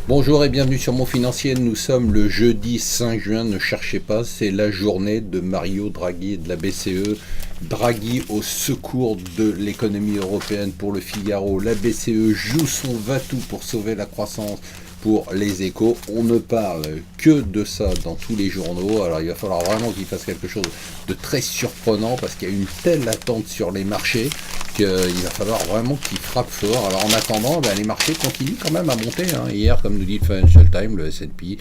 Bonjour et bienvenue sur Mon Financier. Nous sommes le jeudi 5 juin, ne cherchez pas, c'est la journée de Mario Draghi et de la BCE. Draghi au secours de l'économie européenne pour le Figaro. La BCE joue son va-tout pour sauver la croissance pour les Échos. On ne parle que de ça dans tous les journaux. Alors il va falloir vraiment qu'il fasse quelque chose de très surprenant parce qu'il y a une telle attente sur les marchés qu'il va falloir vraiment qu'il frappe fort. Alors en attendant, les marchés continuent quand même à monter. Hier, comme nous dit le Financial Times, le S&P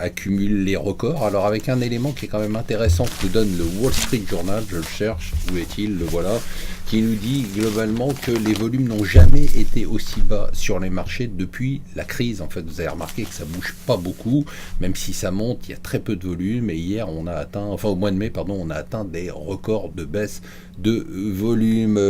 accumule les records. Alors avec un élément qui est quand même intéressant que nous donne le Wall Street Journal, je le cherche, où est-il, le voilà, qui nous dit globalement que les volumes n'ont jamais été aussi bas sur les marchés depuis la crise. En fait, vous avez remarqué que ça bouge pas beaucoup, même si ça monte, il y a très peu de volume. Et hier, on a atteint, enfin au mois de mai, pardon, on a atteint des records de baisse de volume.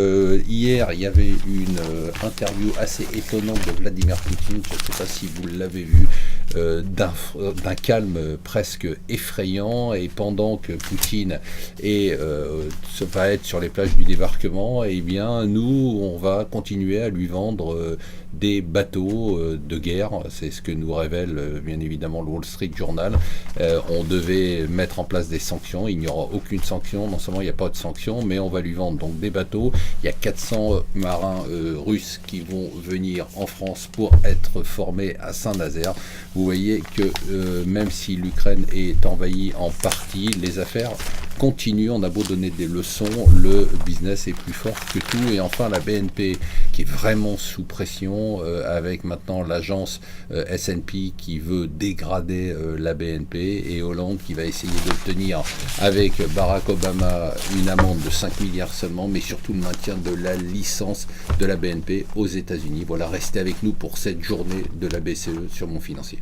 Hier, il y avait une interview assez étonnante de Vladimir Poutine, je ne sais pas si vous l'avez vu, d'un calme presque effrayant. Et pendant que Poutine va être sur les plages du débarquement, eh bien nous, on va continuer à lui vendre des bateaux de guerre. C'est ce que nous révèle bien évidemment le Wall Street Journal. On devait mettre en place des sanctions, il n'y aura aucune sanction, non seulement il n'y a pas de sanctions, mais on va lui vendre donc des bateaux. Il y a 400 marins russes qui vont venir en France pour être formés à Saint-Nazaire. Vous voyez que même si l'Ukraine est envahie en partie, les affaires continuent. On a beau donner des leçons, le business est plus fort que tout. Et enfin la BNP qui est vraiment sous pression avec maintenant l'agence S&P qui veut dégrader la BNP et Hollande qui va essayer d'obtenir avec Barack Obama une amende de 5 milliards seulement, mais surtout le maintien de la licence de la BNP aux États-Unis. Voilà, restez avec nous pour cette journée de la BCE sur Mon Financier.